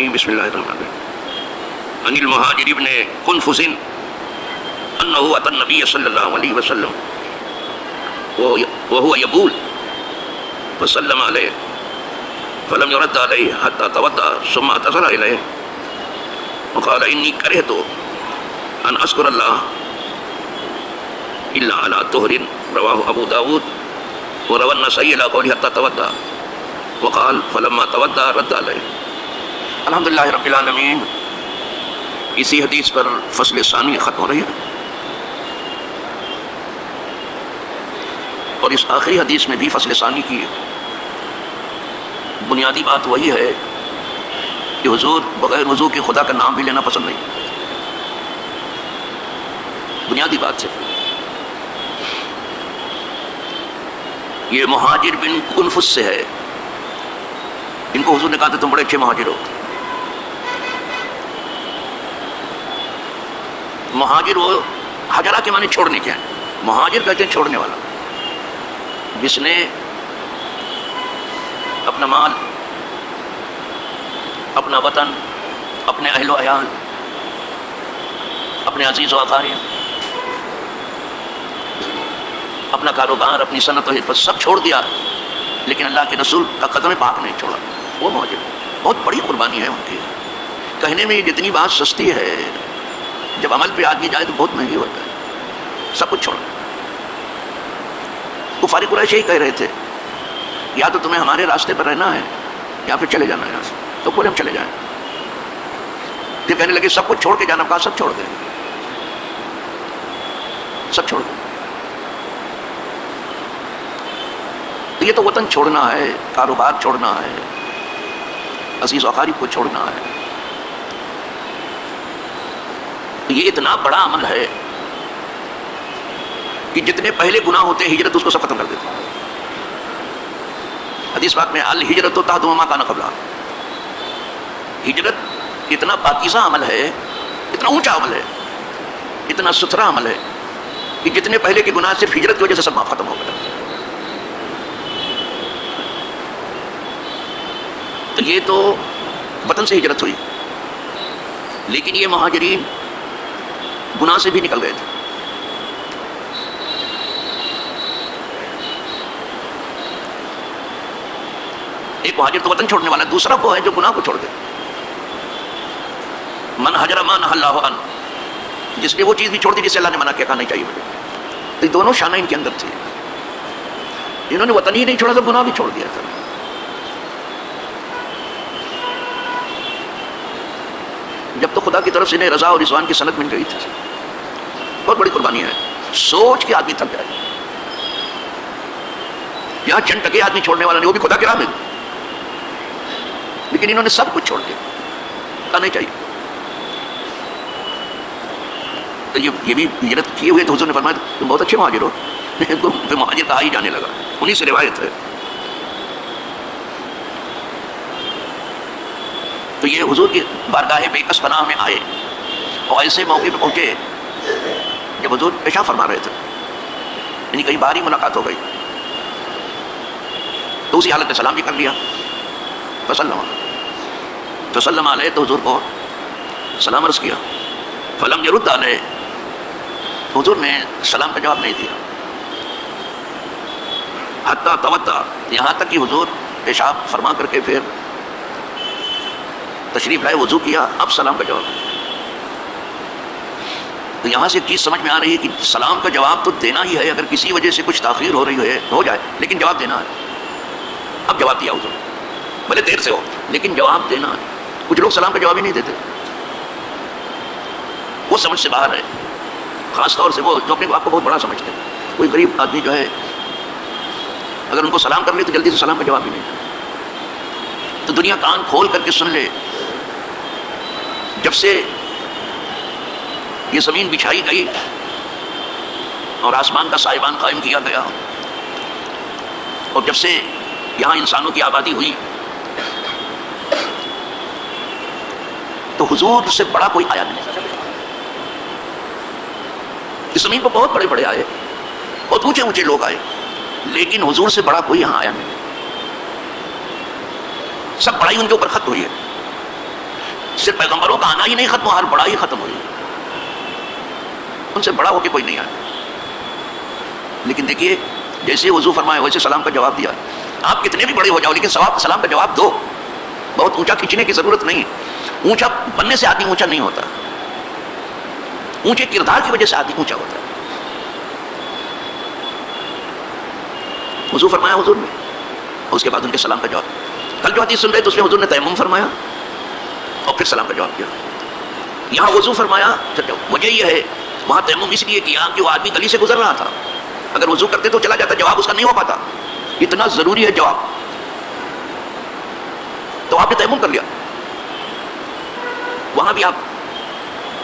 الرجیم بسم اللہ الرحمن الرحیم عن المہاجر ابن قنفس انه اتى النبي صلی اللہ علیہ وسلم وهو يبول فسلم عليه فلم يرد عليه حتى توضأ ثم اعتذر اليه وقال اني كرهت ان اذكر الله الا على طهر رواه ابو داود وروى النسائي الى قوله حتى توضأ وقال فلما توضأ رد عليه. الحمدللہ رب العالمین. اسی حدیث پر فصل ثانی ختم ہو رہی ہے اور اس آخری حدیث میں بھی فصل ثانی کی بنیادی بات وہی ہے کہ حضور بغیر وضو کے خدا کا نام بھی لینا پسند نہیں. بنیادی بات سے یہ مہاجر بن قنفس سے ہے. ان کو حضور نے کہا تھا تم بڑے اچھے مہاجر ہو. مہاجر وہ حجرہ کے معنی چھوڑنے کے ہیں. مہاجر کہتے ہیں چھوڑنے والا، جس نے اپنا مال، اپنا وطن، اپنے اہل و عیال، اپنے عزیز و اقارب، اپنا کاروبار، اپنی صنعت و حرفت سب چھوڑ دیا لیکن اللہ کے رسول کا قدم پاک نہیں چھوڑا. وہ مہاجر بہت بڑی قربانی ہے ان کی. کہنے میں جتنی بات سستی ہے جب عمل پہ آدمی جائے تو بہت مہنگی ہوتا ہے. سب کچھ چھوڑا. کفار قریش یہی کہہ رہے تھے یا تو تمہیں ہمارے راستے پر رہنا ہے یا پھر چلے جانا ہے یہاں سے. تو بولے ہم چلے جائیں. پھر کہنے لگے سب کچھ چھوڑ کے جانا. کہا سب چھوڑ دیں، سب چھوڑ دیں. تو یہ تو وطن چھوڑنا ہے، کاروبار چھوڑنا ہے، عزیز و اقارب کو چھوڑنا ہے. تو یہ اتنا بڑا عمل ہے کہ جتنے پہلے گناہ ہوتے ہیں ہجرت اس کو سب ختم کر دیتے ہیں. حدیث پاک میں الہجرت تہدم ما کان قبلھا. ہجرت اتنا پاکیزہ عمل ہے، اتنا اونچا عمل ہے، اتنا ستھرا عمل ہے کہ جتنے پہلے کے گناہ صرف ہجرت کی وجہ سے سب ختم ہو گئے. تو یہ تو وطن سے ہجرت ہوئی، لیکن یہ مہاجرین گناہ سے بھی نکل گئے تھے. ایک مہاجر تو وطن چھوڑنے والا، دوسرا وہ ہے جو گناہ کو چھوڑ دے. من ہجر ما نہی اللہ عنہ، جس نے وہ چیز بھی چھوڑ دی جسے اللہ نے منع کیا، کہا نہیں چاہیے مجھے. تو یہ دونوں شانہ ان کے اندر تھے. انہوں نے وطن ہی نہیں چھوڑا تھا، گناہ بھی چھوڑ دیا تھا. جب تو خدا کی طرف سے انہیں رضا اور رضوان کی سند مل گئی تھی. بہت بڑی قربانی ہے. سوچ کے آدمی تھک جائے. یہاں چند ٹکے آدمی چھوڑنے والا نہیں، وہ بھی خدا کے راہ میں. لیکن انہوں نے سب کچھ چھوڑ دیا، کہا نہیں چاہیے. تو یہ بھی ہجرت کیے ہوئے تو حضور نے فرمایا تم بہت اچھے مہاجر ہو. پھر مہاجر کہا ہی جانے لگا. انہی سے روایت ہے. تو یہ حضور کی بارگاہ بے کس پناہ میں آئے اور ایسے موقع پہ پہنچے جب حضور پیشاب فرما رہے تھے. یعنی کئی بار ہی ملاقات ہو گئی. تو اسی حالت میں سلام بھی کر لیا. فسلم علیہ، تو حضور کو سلام عرض کیا. فلم يرد علیہ، حضور نے سلام کا جواب نہیں دیا. حتی توضأ، یہاں تک کہ حضور پیشاب فرما کر کے پھر تشریف لائے، وضو کیا، اب سلام کا جواب. تو یہاں سے ایک چیز سمجھ میں آ رہی ہے کہ سلام کا جواب تو دینا ہی ہے. اگر کسی وجہ سے کچھ تاخیر ہو رہی ہے ہو جائے، لیکن جواب دینا ہے. اب جواب دیا حضور، بھلے دیر سے ہو لیکن جواب دینا ہے. کچھ لوگ سلام کا جواب ہی نہیں دیتے، وہ سمجھ سے باہر ہے. خاص طور سے وہ جو اپنے آپ کو بہت بڑا سمجھتے ہیں. کوئی غریب آدمی جو ہے اگر ان کو سلام کر لے تو جلدی سے سلام کا جواب ہی نہیں. تو دنیا کان کھول کر کے سن لے. جب سے یہ زمین بچھائی گئی اور آسمان کا سائبان قائم کیا گیا اور جب سے یہاں انسانوں کی آبادی ہوئی تو حضور سے بڑا کوئی آیا نہیں. اس زمین پر بہت بڑے بڑے آئے، بہت اونچے اونچے لوگ آئے، لیکن حضور سے بڑا کوئی یہاں آیا نہیں. سب بڑائی ان کے اوپر ختم ہوئی ہے. صرف پیغمبروں کا آنا ہی نہیں ختم ہوا، ہر بڑائی ختم ہوئی، ان سے بڑا ہو کے کوئی نہیں آیا. لیکن دیکھیے جیسے وضو فرمایا ویسے سلام کا جواب دیا. آپ کتنے بھی بڑے ہو جاؤ لیکن سلام کا جواب دو. بہت اونچا کھینچنے کی ضرورت نہیں. اونچا بننے سے آدمی اونچا نہیں ہوتا، اونچے کردار کی وجہ سے آدمی اونچا ہوتا ہے. وضو فرمایا حضور نے، اس کے بعد ان کے سلام کا جواب. کل جو حدیث سن رہے تھے اس میں حضور نے تیمم فرمایا اور پھر سلام کا جواب دیا. یہاں وضو فرمایا، وجہ یہ ہے وہاں تیمم اس لیے کیا کہ وہ آدمی گلی سے گزر رہا تھا، اگر وضو کرتے تو چلا جاتا، جواب اس کا نہیں ہو پاتا. اتنا ضروری ہے جواب، تو آپ نے تیمم کر لیا. وہاں بھی آپ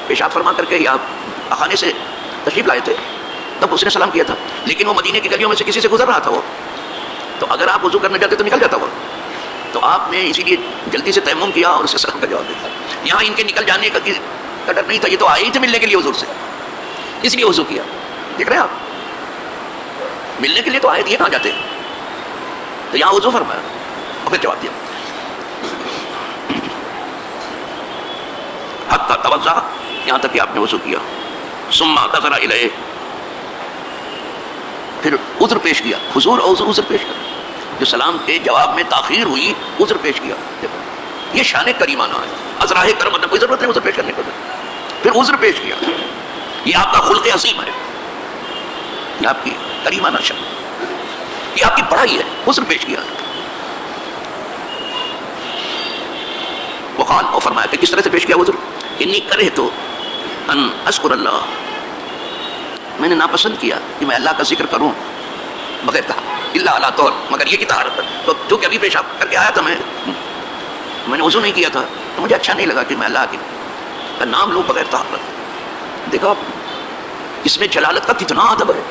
پیشاب فرما کر کے آپ خانے سے تشریف لائے تھے، تب اس نے سلام کیا تھا، لیکن وہ مدینے کی گلیوں میں سے کسی سے گزر رہا تھا وہ، تو اگر آپ وضو کرنے جاتے تو نکل جاتا وہ، تو آپ نے اسی لیے جلدی سے تیمم کیا اور اسے سلام کا جواب دیا. یہاں ان کے نکل جانے کا ڈر نہیں تھا، یہ تو آئے ہی تھے ملنے کے لیے حضور سے، اس لیے وضو کیا. دیکھ رہے ہیں آپ، ملنے کے لیے تو آئے تھے، کہاں جاتے، تو یہاں وضو فرمایا اور پھر جواب دیا. حتی توضا، یہاں تک کہ آپ نے وضو کیا. ثم اعتذر الیہ، پھر عذر پیش کیا. حضور عذر پیش کیا، جو سلام کے جواب میں تاخیر ہوئی عذر پیش کیا. یہ شان کریمانہ ہے. ازراہ کرم مطلب کوئی ضرورت نہیں عذر پیش کرنے کو، پھر عذر پیش کیا. یہ آپ کا خلق عظیم ہے، یہ آپ کی کریمانہ شان، یہ آپ کی بڑائی ہے. عذر پیش کیا. وقال، اور فرمایا کہ کس طرح سے پیش کیا عذر. انی کرہت ان اذکر اللہ، میں نے ناپسند کیا کہ میں اللہ کا ذکر کروں بغیر طہارت، الا علی طہر، مگر یہ کہ طہارت. تو جو کہ ابھی پیشاب کر کے آیا تھا، میں نے وضو نہیں کیا تھا، تو مجھے اچھا نہیں لگا کہ میں اللہ کا نام لوں بغیر طہارت. دیکھو اس میں جلالت کا کتنا ادب ہے.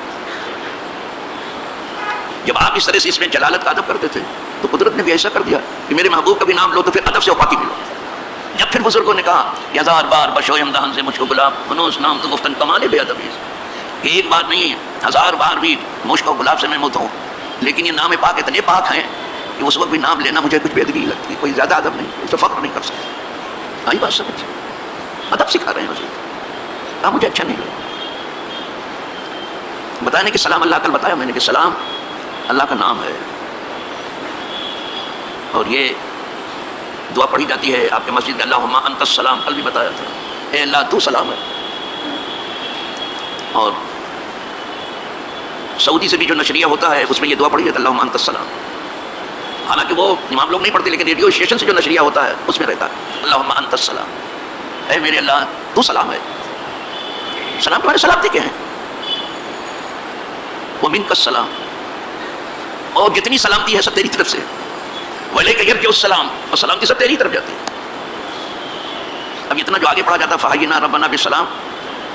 جب آپ اس طرح سے اس میں جلالت کا ادب کرتے تھے تو قدرت نے بھی ایسا کر دیا کہ میرے محبوب کا بھی نام لو تو پھر ادب سے پاکی ملو. جب پھر بزرگوں نے کہا ہزار بار بشویم دہن سے مجھ کو گلاب منوس نام تو گفتن کمالے بے ادبی، ایک بار نہیں ہزار بار بھی مجھ کو گلاب سے میں مت ہوں، لیکن یہ نام پاک اتنے پاک ہیں کہ اس وقت بھی نام لینا مجھے کچھ بے ادبی لگتی، کوئی زیادہ ادب نہیں، اس سے فخر نہیں کر سکتا. آئی بات سمجھ، ادب سکھا رہے ہیں حضور. ہاں مجھے اچھا نہیں لگا. بتانے کہ سلام اللہ کل بتایا میں نے کہ سلام اللہ کا نام ہے، اور یہ دعا پڑھی جاتی ہے آپ کے مسجد میں، اللہم انت السلام. کل بھی بتایا تھا، اے اللہ تو سلام ہے. اور سعودی سے بھی جو نشریہ ہوتا ہے اس میں یہ دعا پڑھی جاتی ہے، اللہم انت السلام. حالانکہ وہ امام لوگ نہیں پڑھتے، لیکن ریڈیو اسٹیشن سے جو نشریہ ہوتا ہے اس میں رہتا ہے اللہم انت السلام، اے میرے اللہ تو سلام ہے. سلام کے معنی سلامتی کے ہیں. ومنک السلام، اور جتنی سلامتی ہے سب تیری طرف سے. وعلیک یرجع السلام، اور سلامتی سب تیری طرف جاتی ہے. اب اتنا جو آگے پڑھا جاتا ہے فحینا ربنا بالسلام،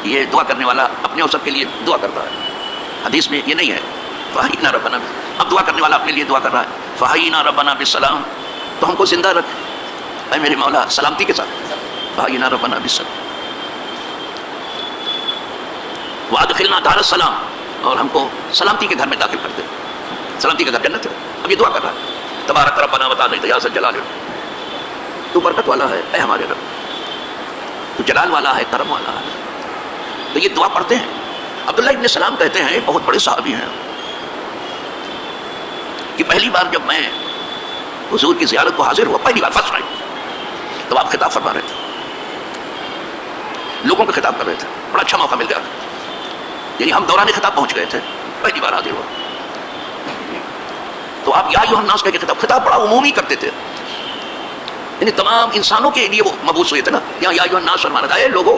یہ دعا کرنے والا اپنے اور سب کے لیے دعا کرتا ہے. حدیث میں یہ نہیں ہے فحینا ربنا، اب دعا کرنے والا اپنے لیے دعا کر رہا ہے فحینا ربنا بالسلام، تو ہم کو زندہ رکھ اے میرے مولا سلامتی کے ساتھ. فحینا ربنا بالسلام وادخلنا دار السلام، اور ہم کو سلامتی کے گھر میں داخل کر دے. سلامتی کا گھر جنت ہے. اب یہ دعا کر رہا ہے تبارک ربنا وتعالى یا ذا الجلال، تو برکت والا ہے اے ہمارے رب، تو جلال والا ہے، کرم والا ہے. تو یہ دعا پڑھتے ہیں. عبداللہ ابن سلام کہتے ہیں، بہت بڑے صحابی ہیں، کہ پہلی بار جب میں حضور کی زیارت کو حاضر ہوا، پہلی بار فرسٹ ٹائم، تو آپ خطاب فرما رہے تھے، لوگوں کو خطاب کر رہے تھے. بڑا اچھا موقع مل گیا، یعنی ہم دوران خطاب پہنچ گئے تھے، پہلی بار حاضر ہوا. تو آپ یا ایھا الناس کہہ کے خطاب بڑا عمومی کرتے تھے، یعنی تمام انسانوں کے لیے وہ مبعوث ہوئے تھے نا. یا ایھا الناس فرمانا تھا اے لوگوں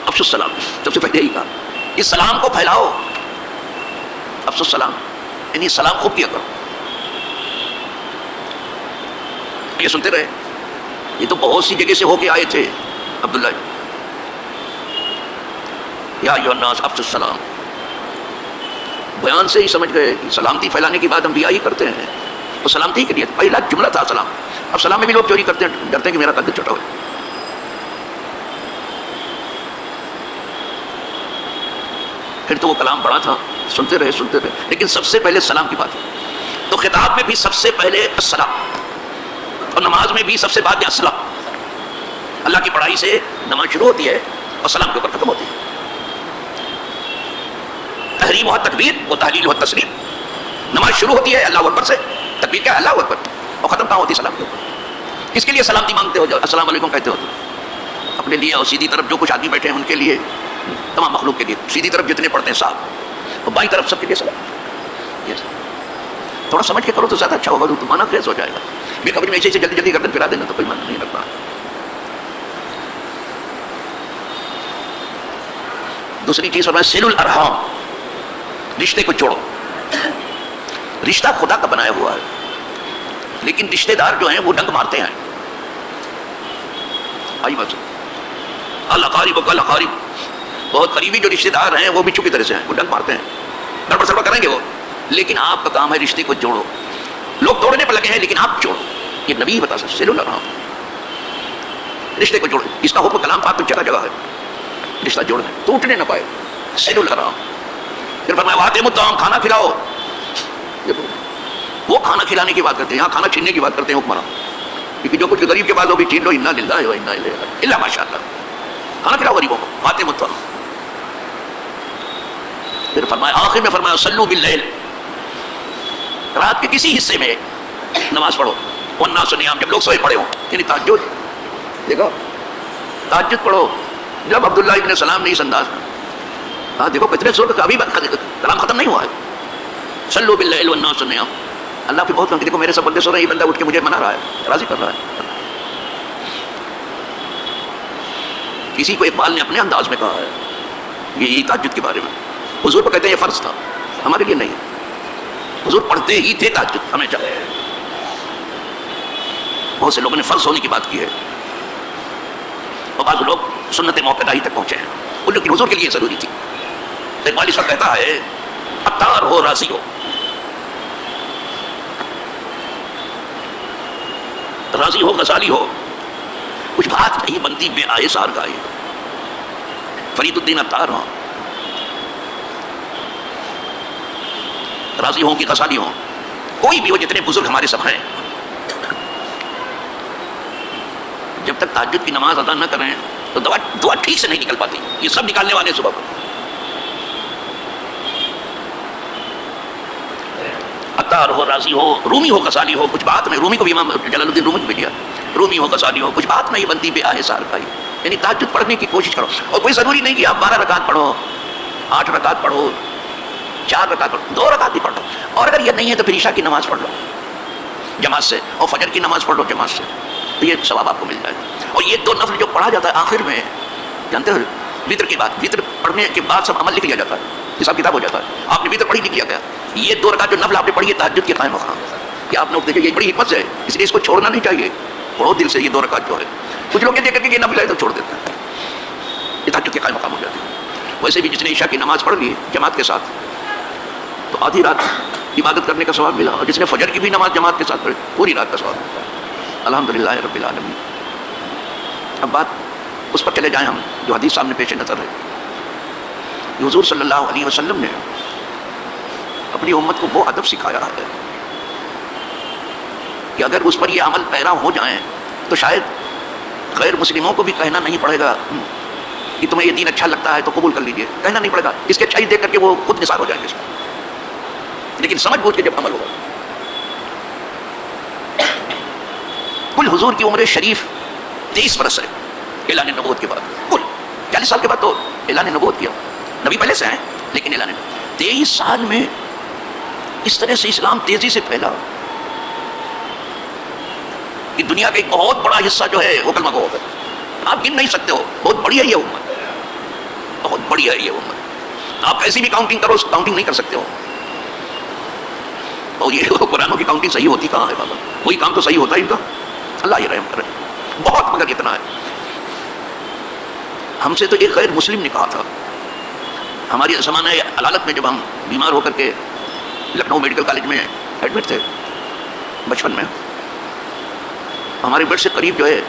افشوا السلام، سب سے پہلے یہی کہا اس سلام کو پھیلاؤ. افشوا السلام یعنی سلام خوب کیا کرو. یہ سنتے رہے، یہ تو بہت سی جگہ سے ہو کے آئے تھے عبداللہ. یا ایھا الناس افشوا السلام، بیان سے ہی سمجھ گئے سلامتی پھیلانے کی بات ہم بھی آئی کرتے ہیں، تو سلامتی کے لیے پہلا جملہ تھا سلام. اب سلام میں بھی لوگ چوری کرتے ہیں، ڈرتے ہیں کہ میرا قد چھوٹا ہو. پھر تو وہ کلام بڑا تھا، سنتے رہے، لیکن سب سے پہلے سلام کی بات ہے. تو خطاب میں بھی سب سے پہلے السلام، اور نماز میں بھی سب سے بعد السلام. اللہ کی پڑھائی سے نماز شروع ہوتی ہے اور سلام کے اوپر ختم ہوتی ہے. تحریم و تکبیر و تحلیل و تسلیم. نماز شروع ہوتی ہے اللہ اکبر سے، تکبیر کیا ہے اللہ اکبر، اور ختم کہاں ہوتی ہے سلام کے اوپر. کس کے لیے سلامتی مانگتے ہو؟ جو السلام علیکم کہتے ہو اپنے لیے، اور سیدھی طرف جو کچھ آدمی بیٹھے ہیں ان کے لیے، تمام مخلوق کے لیے. سیدھی طرف جتنے پڑھتے ہیں صاحب، اور بائیں طرف سب کے لیے سلام. تھوڑا سمجھ کے کرو تو زیادہ اچھا ہوگا، تو مانا خیز ہو جائے گا. بے خبری میں ایسے جلدی جلدی گردن پھرا دینا تو کوئی معنی نہیں رکھتا. دوسری چیز فرمایا سل الارحام، رشتے کو جوڑو. رشتہ خدا کا بنایا ہوا ہے، لیکن رشتے دار جو ہیں وہ ڈنک مارتے ہیں. آئی بات الاقارب والاقارب، بہت قریبی جو رشتے دار ہیں وہ بچھو کی طرح سے ہیں، وہ ڈنک مارتے ہیں، گڑبڑ سڑبڑ کریں گے وہ. لیکن آپ کا کام ہے رشتے کو جوڑو. لوگ توڑنے پر لگے ہیں لیکن آپ جوڑو. یہ نبی بتا سکتے سل الارحام، رشتے کو جوڑو. اس کا حکم کلام پاک میں جگہ جگہ ہے، رشتہ جوڑنا، ٹوٹنے نہ پائے. سل الارحام. پھر فرمایا واطعموا الطعام، کھانا کھلاؤ. وہ کھانا کھلانے کی بات کرتے ہیں، یہاں کھانا چھیننے کی بات کرتے ہیں حکمراں. کیونکہ جو کچھ غریب کے پاس ہو بھی چھین لو، انا للہ و انا الیہ راجعون، الا ماشاءاللہ. کھانا کھلاؤ غریبوں کو. واطعموا الطعام. پھر فرمایا آخر میں فرمایا صلوا باللیل، رات کے کسی حصے میں نماز پڑھو. والناس نیام، جب لوگ سوئے پڑے ہوں، یعنی تہجد. دیکھو تہجد پڑھو. جب عبداللہ ابن سلام نے اس انداز میں، ہاں دیکھو کتنے زور کا ابھی کلام ختم نہیں ہوا ہے. صلوا باللیل والناس نیام. اللہ پہ بہت کم کہ دیکھو میرے سب بندے سو رہے ہیں، یہ بندہ اٹھ کے مجھے منا رہا ہے، راضی کر رہا ہے. کسی کو اقبال نے اپنے انداز میں کہا ہے یہ تہجد کے بارے میں. حضور کو کہتے ہیں یہ فرض تھا، ہمارے لیے نہیں. حضور پڑھتے ہی تھے تہجد ہمیشہ. بہت سے لوگوں نے فرض ہونے کی بات کی ہے، اور بعض لوگ سنت موقع ہی تک پہنچے ہیں. ان لوگ حضور کے لیے ضروری تھی. اقبال اس وقت کہتا ہے عطار ہو راضی ہو، راضی ہو غزالی ہو، کچھ بات نہیں بنتی بے آئے سار گائے. فرید الدین عطار ہوں، راضی ہوں کہ غزالی ہوں، کوئی بھی ہو، جتنے بزرگ ہمارے سب ہیں، جب تک تہجد کی نماز ادا نہ کریں تو دعا ٹھیک سے نہیں نکل پاتی. یہ سب نکالنے والے صبح کو. عطار ہو راضی ہو، رومی ہو غزالی ہو، کچھ بات نہیں. رومی کو بھی امام جلال الدین رومی کو بھی دیا. رومی ہو غزالی ہو، کچھ بات نہیں بنتی بے آہ سار کا. یعنی تہجد پڑھنے کی کوشش کرو. اور کوئی ضروری نہیں کہ آپ 12 رکعت پڑھو، 8 رکعت پڑھو، 4 رکعت پڑھو، 2 رکعت بھی پڑھ لو. اور اگر یہ نہیں ہے تو پھر عشاء کی نماز پڑھ لو جماعت سے، اور فجر کی نماز پڑھ لو جماعت سے، تو یہ ثواب آپ کو مل جائے گا. اور یہ 2 نفل جو پڑھا جاتا ہے آخر میں، جانتے ہو وتر کے بعد، وتر پڑھنے کے بعد سب عمل لکھ لیا جاتا ہے، حساب کتاب ہو جاتا ہے. آپ نے وتر پڑھی، لکھ لیا گیا. یہ 2 رکعت جو نفل آپ نے پڑھی ہے تہجد کے قائم مقام کہ آپ نے دیکھیں یہ بڑی حکمت سے ہے، اس لیے اس کو چھوڑنا نہیں چاہیے. پڑھو دل سے یہ 2 رکعت جو ہے. کچھ لوگ یہ دیکھ کر کے یہ نفل ہے تو چھوڑ دیتے ہیں، یہ تہجد کے قائم مقام ہو جاتے ہیں. ویسے بھی جس نے عشاء کی نماز پڑھ لی جماعت کے ساتھ تو آدھی رات عبادت کرنے کا ثواب ملا، اور جس نے فجر کی بھی نماز جماعت کے ساتھ پڑھی پوری رات کا ثواب ملا. الحمدللہ رب العالمین. اب بات اس پر چلے جائیں ہم جو حدیث سامنے پیش نظر ہے. حضور صلی اللہ علیہ وسلم نے اپنی امت کو وہ ادب سکھایا ہے کہ اگر اس پر یہ عمل پیرا ہو جائیں تو شاید غیر مسلموں کو بھی کہنا نہیں پڑے گا کہ تمہیں یہ دین اچھا لگتا ہے تو قبول کر لیجئے. کہنا نہیں پڑے گا، اس کے اچھائی دیکھ کر کے وہ خود نثار ہو جائیں گے اس میں. لیکن سمجھ بوجھ کے جب عمل ہوگا. کل حضور کی عمر شریف 23 برس ہے اعلان نبوت کے بعد. کل 40 سال کے بعد تو اعلان نبوت کیا. نبی پہلے سے ہیں لیکن اعلان نبوت 23 سال میں اس طرح سے اسلام تیزی سے پھیلا کہ دنیا کا ایک بہت بڑا حصہ جو ہے وہ کلمہ گو ہو گیا. آپ گن نہیں سکتے ہو. بہت بڑی ہے یہ امت، بہت بڑی ہے یہ امت. آپ ایسی بھی کاؤنٹنگ کرو، کاؤنٹنگ نہیں کر سکتے ہو. اور یہ قرآنوں کی کاؤنٹنگ صحیح ہوتی کہاں ہے بابا؟ وہی کام تو صحیح ہوتا ہے ان کا. اللہ یہ رحم کرے. بہت مگر اتنا ہے. ہم سے تو ایک غیر مسلم نے کہا تھا، ہماری زمانہ علالت میں جب ہم بیمار ہو کر کے لکھنؤ میڈیکل کالج میں ایڈمٹ تھے بچپن میں، ہمارے بیڈ سے قریب جو ہے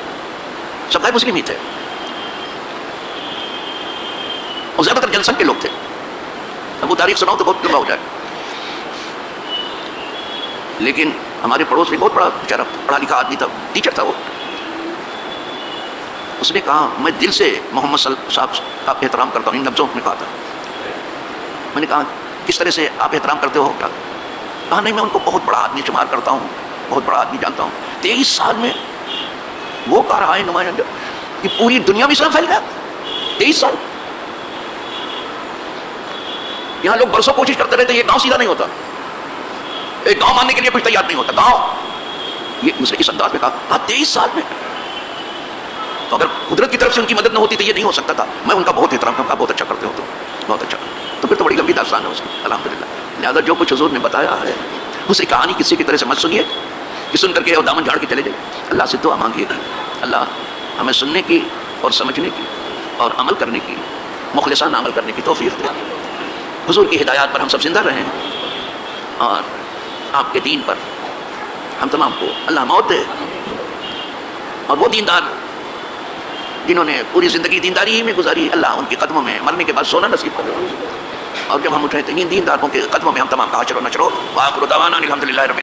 سب غیر مسلم ہی تھے، اور زیادہ تر جنسنگ کے لوگ تھے. اب وہ تاریخ سناؤ تو بہت لمبا ہو جائے. لیکن ہمارے پڑوس میں بہت بڑا بیچارہ پڑھا لکھا آدمی تھا، ٹیچر تھا وہ. اس نے کہا میں دل سے محمد صاحب کا احترام کرتا ہوں، ان لفظوں میں کہا تھا. میں نے کہا کس طرح سے آپ احترام کرتے ہو؟ کہا نہیں میں ان کو بہت بڑا آدمی شمار کرتا ہوں، بہت بڑا آدمی جانتا ہوں. 23 سال میں وہ کہہ رہا ہے نمائندہ کہ پوری دنیا میں اسلام پھیل گیا. 23 سال. یہاں لوگ برسوں کوشش کرتے رہتے، یہ گاؤں سیدھا نہیں ہوتا، ایک گاؤں ماننے کے لیے کچھ تیار نہیں ہوتا گاؤں. یہ دوسرے اس انداز میں کہا 23 سال میں. تو اگر قدرت کی طرف سے ان کی مدد نہ ہوتی تو یہ نہیں ہو سکتا تھا. میں ان کا بہت احترام کرتا، بہت اچھا کرتے ہو تو بہت اچھا. تو پھر تو بڑی لمبی داستان ہے اس کی الحمدللہ. لہٰذا جو کچھ حضور نے بتایا ہے اسے کہانی کسی کی طرح سے مت سنیے کہ سن کر کے اور دامن جھاڑ کے چلے جائے. اللہ سے دعا مانگیے اللہ ہمیں سننے کی اور سمجھنے کی اور عمل کرنے کی، مخلصانہ عمل کرنے کی توفیق دے. حضور کی ہدایات پر ہم سب زندہ رہیں اور آپ کے دین پر ہم تمام کو اللہ موت دے. اور وہ دیندار جنہوں نے پوری زندگی دینداری ہی میں گزاری، اللہ ان کے قدموں میں مرنے کے بعد سونا نصیب کر. اور جب ہم اٹھے تو ان دینداروں کے قدموں میں ہم تمام کا حشر و نشر ہو. وآخر دعوانا الحمدللہ رب